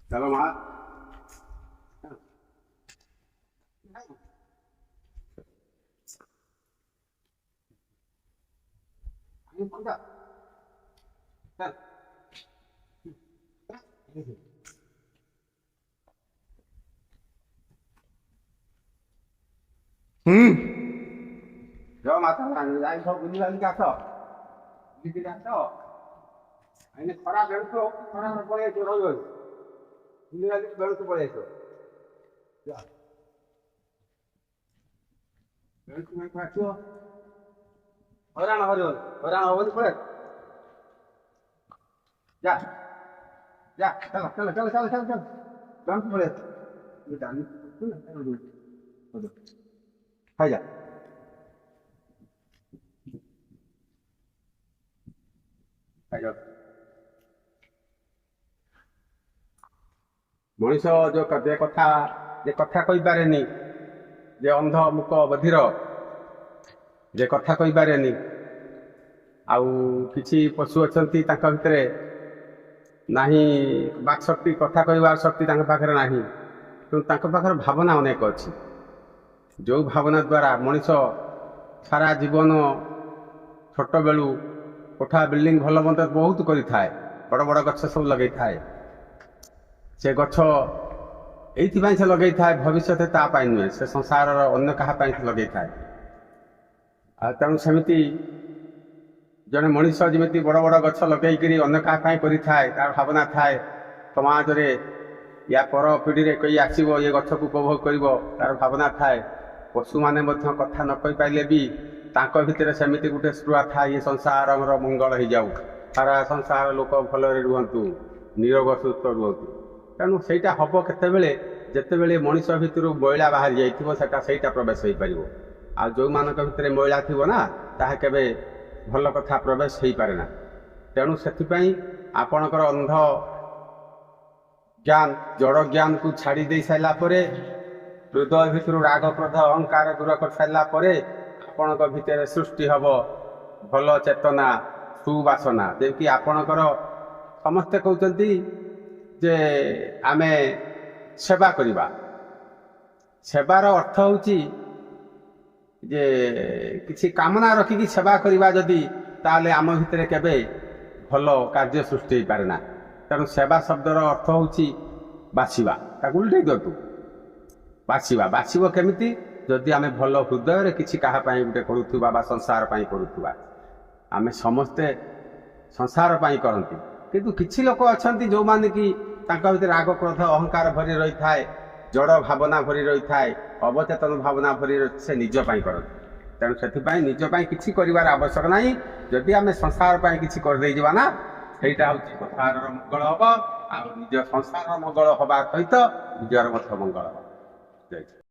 चलो माँ जाओ माता रानी जाई सब बुझी वाली आस बुझी आस आईने खरा बेलुतो खरा पड़े रही बुझी वाली बेलुतो पड़े जा बेलुतो में आसो हरान हरान पड़े जा जा चलो चलो चलो चलो चलो चलो बेलुतो पड़े खाई जा मनीष जो कथा कही पारे जे अंध मुक बधिर जे कथा कही पारे आउ किछि पशु अछंती तांका भितरे नाही बाक शक्ति कथा कहबार शक्ति तांका पाखरे नाही किंतु तांका पाखरे भावना अनेक अछि जो भावना द्वारा मनीष सारा जीवन छोट बेलू कोठा बिल्डिंग भल मत बहुत करि थाए बड़ बड़ गछ सब लगे थाए से गछ एइथिपाई से लगे थाए भविष्य ता पाई नुहे से संसार अन्य कहा पाई लगे थाए तेणु सेमिति जड़े मनीष जमी बड़ बड़ गछ लगे अन्य क्या करी थाए तार भावना थाए समाज रे या पर पीढ़ी रे कई आसो ये गछ को उपभोग कर तार भावना थाए पशु मैंने कथा न कही पारे भी तांको भितर सेमिति गोटे स्पृहा थाए ये संसार मंगल हो जाऊ सारा संसार लोक भलरे रुहतु निरोग सुस्थ रुहतु तेणु सहीटा हम केतबेले जितेबले मनीष भितर मैला बाहरी जाइटा सहीटा प्रवेश हो पार आ जो मान भितर मैला थी ना ताहा केबे भल कथा प्रवेश हो पारे ना तेणु से आपणकर अंध ज्ञान जड़ ज्ञान को छाड़ी दे सारा हृदय भितर राग क्रोध अहंकार दूर कर सारा आपण भितर सृष्टि हम भल चेतना सुवासना जेकि आपणकर समस्ते कहते जे आमे सेवा करिबा सेवार अर्थ होची जे किसी कामना रखिकी सेवा करिबा जदि ताले आम भितर केबे भल कार्य सृष्टि हो पारे ना तेणु सेवा शब्दर अर्थ होची बासिबा ताकू उल्टे दियतु बासिबा बासिब केमिति जदि आमे भल हृदय किसी कहा गोटे करुवा बा संसार करुवा आमे समस्ते संसार करती किंतु किछि लोक अछंती जो माने कि तांका भितर राग क्रोध अहंकार भरी रही थाए जड़ भावना भरी रही थाए अवचेतन भावना भरी से निज पाई करती तेणु से निज पाई किछि करिवार आवश्यक नाही जदि आमे संसार पाई किछि कर देइ जिबा ना सेटा होछि संसार मंगल हब आ निज संसार मंगल हबा सहित निजर मत मंगल हब।